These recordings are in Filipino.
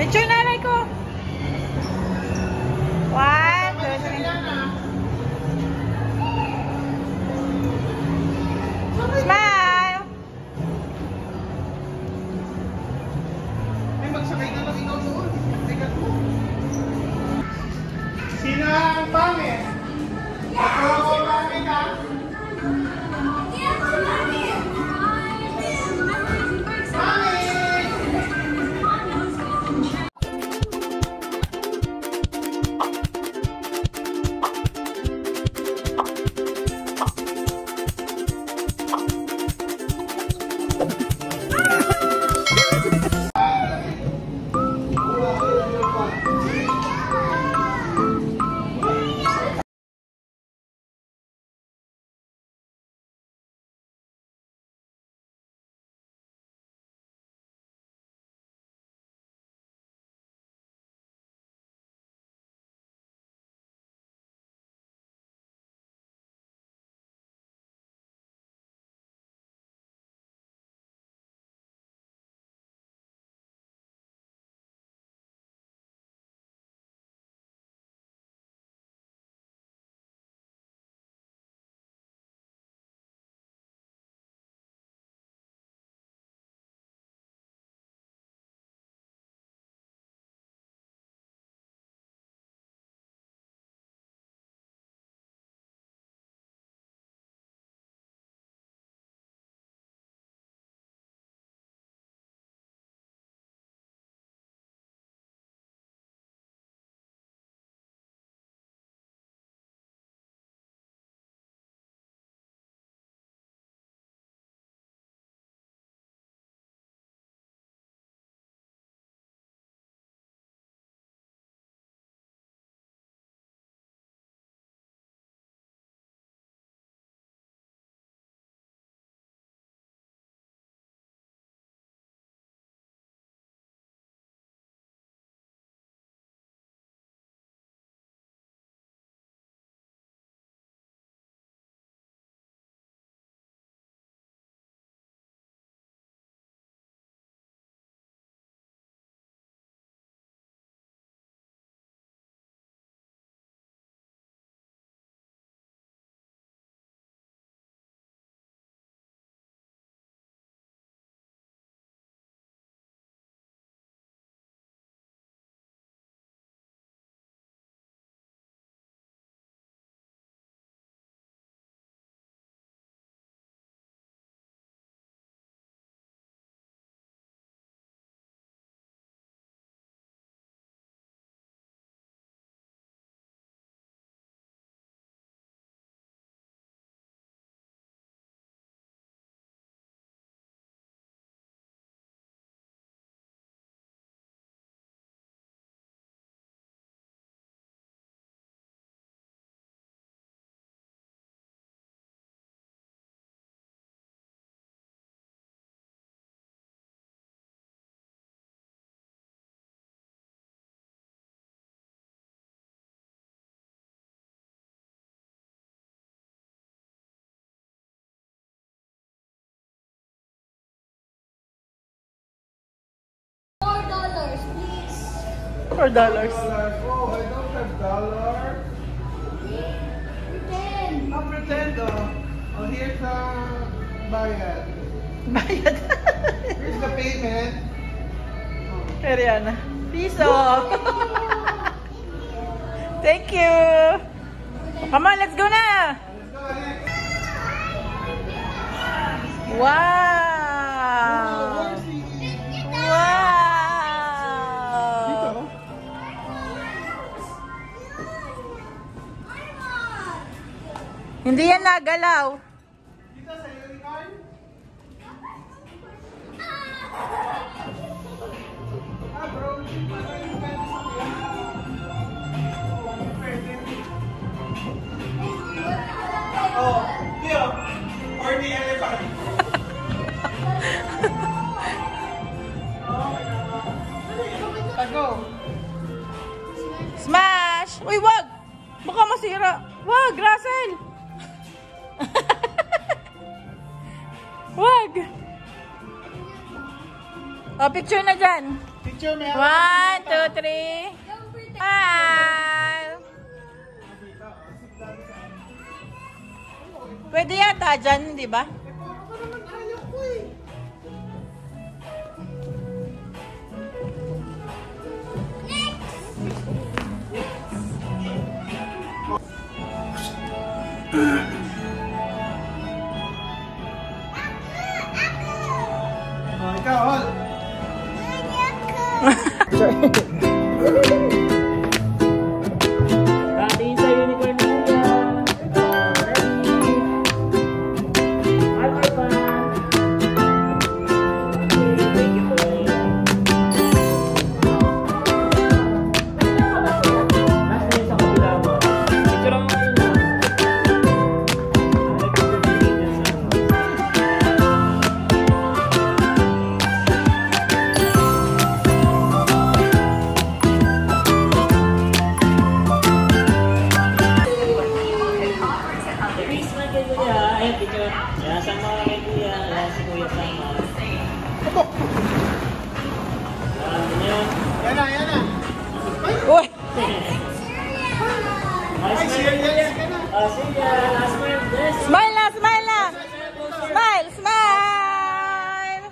Picture nanay ko. 1, 2, 3. Smile! Ay, magsakay na lang ikaw doon. Tigat mo. Sino ang pangit? Ako ang pangit ha? $4. Oh, I don't have dollar. Pretend. I'll pretend oh. Oh, here's the bayad. Bayad. Here's the payment. Ariana. Piso. Thank you. Come on, let's go na. Let's go next. Wow. Wow. Hindi yan nagalaw. Dito sa unicorn? Bro. Oh, Tio. Or the elephant. Go. Smash! Uy, wag! Baka masira. Wag, Russell! Wag! O, picture na dyan. Picture me. 1, 2, 3. Smile! Pwede yata dyan, di ba? Oh, ikaw, Hol. Patingin sa unicorn mo yan. Ready? Alpha. Thank you po. Last na sa kabila mo. Picture mo yun. Ayan, sama kay Kuya. Ayan, si Kuya sama. Ayan. Yan na, yan na. Uy! Ay, serious ka na. Sige, last word. Yes. Smile na! Smile na! Smile! Smile!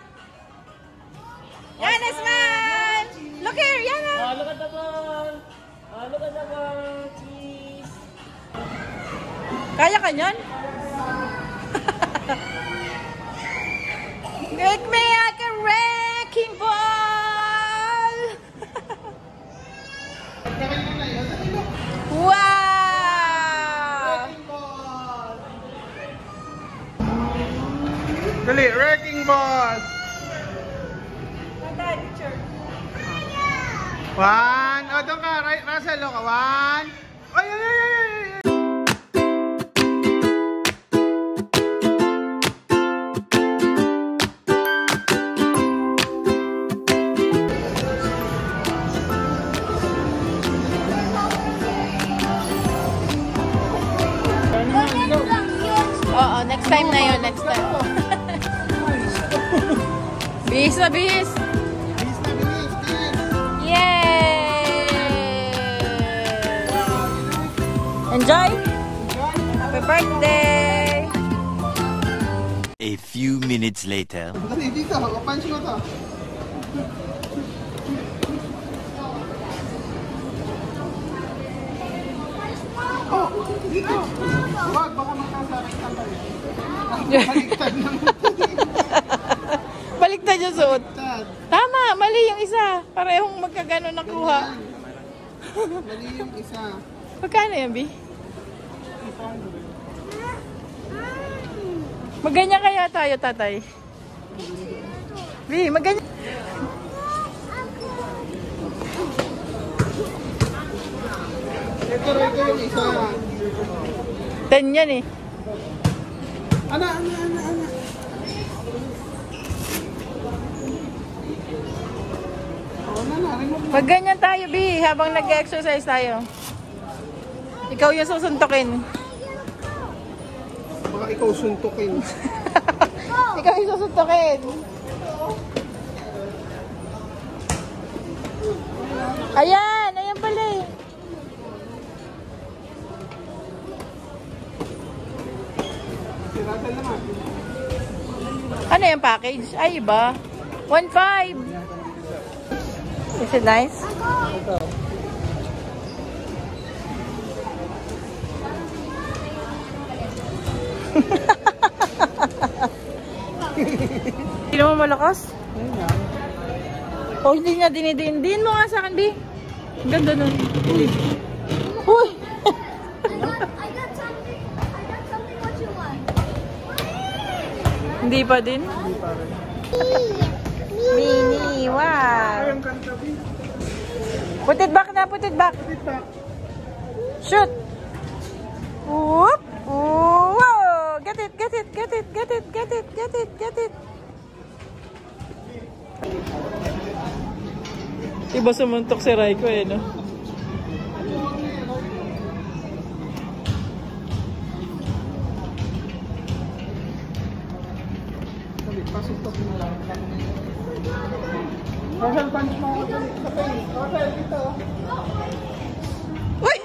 Yana, smile! Look here, Yana! Look at the ball. Look at the ball. Cheese. Kaya ka nyan? Make me like a wrecking ball! Kakain na yun. Ano? Wow! Dali, wrecking ball. One. Oh, doon ka. Russell, ka. One. Ay, ay, ay, ay, ay. Oo, next time na yun, next time. Bihis na bihis! Bilis na, bilis, bilis. Yay! Enjoy! Happy birthday! A few minutes later. Dali, dito. Punch mo to. Oh, dito. Wag, baka magkasakit ka pa rin. Baliktad naman. Baliktad yung suot. Baliktad. Tama, mali yung isa. Parehong magkagano nakuha. Mali yung isa. Magkano yan, Bi? Maganyan kaya tayo, tatay. Bi, maganyan. Ito yung isa. 10 yan eh. Ana, ana, ana, ana. Oh, na, remove na. Pag ganyan tayo, Bi, habang nag-exercise tayo. Ikaw yung susuntokin. Baka ikaw suntukin. Ikaw yung susuntokin. Ayan, ayan pala eh. Si Russell naman. Ano yung package? Ay, iba. 1.5. Is it nice? Hindi naman malakas. Oh, hindi niya dinidiin. Diin mo nga sa akin, Bi. Ang ganda nun. Uy! I got something what you want. Hindi pa din. Mini, wow. Ay, ang kanta, Bi. Put it back na, put it back. Put it back. Shoot! Whoop! Whoa! Get it, get it, get it, get it, get it, get it, get it. Iba sumuntok si Raiko eh, no? Sabi, pasuntok mo lang. Social punch mo ako dali. Sabay. Social dito. Uy!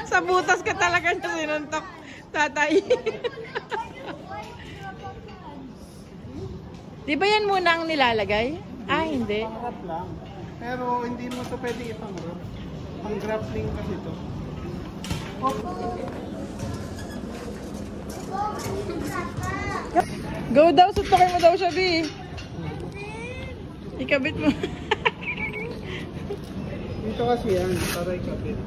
Sa butas ka talaga niya sinuntok, tatay. Di ba yan muna ang nilalagay? Ah, hindi. Pang-wrap lang. Pero hindi mo ito pwede ipang-wrap. Pang-grappling kasi ito. Go daw, suntokin mo daw siya, B. Ikabit mo. Dito kasi yan, para ikapit.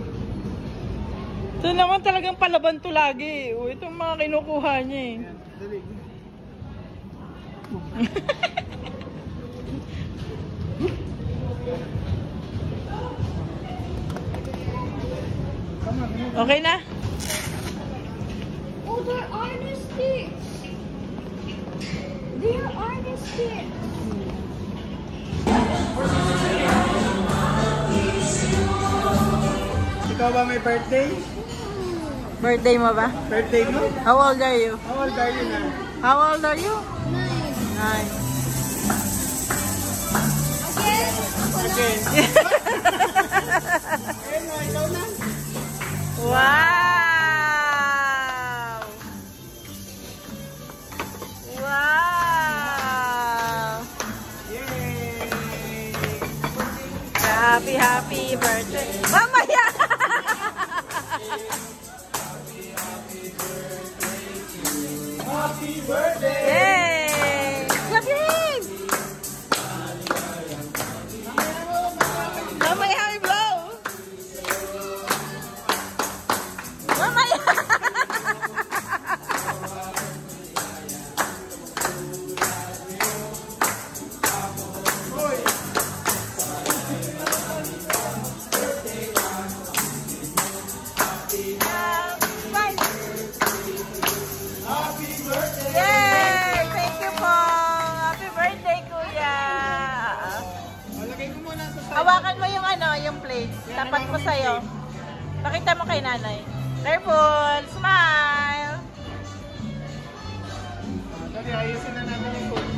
Ito naman talagang palaban to lagi. O, itong mga kinukuha niya eh. Yan, dali. Come on, Okay na? Oh, they're artist sticks. They're artist sticks. Ikaw ba may birthday? Birthday mo ba? Birthday mo? How old are you? How old are you na? How old are you? Nice. 9. Again. Ayun na, ikaw na. Wow! Wow! Yay! Happy birthday! Mamaya! Happy birthday! Yay! Clapping! Mamaya kami blow! Mamaya! Hoy! Happy birthday! Yay! Thank you po! Happy birthday, kuya! Lagay ko muna sa side. Hawakan mo yung yung plate. Tapat ko sa'yo. Pakita mo kay nanay. Careful! Smile! Dali, ayusin na natin yung food.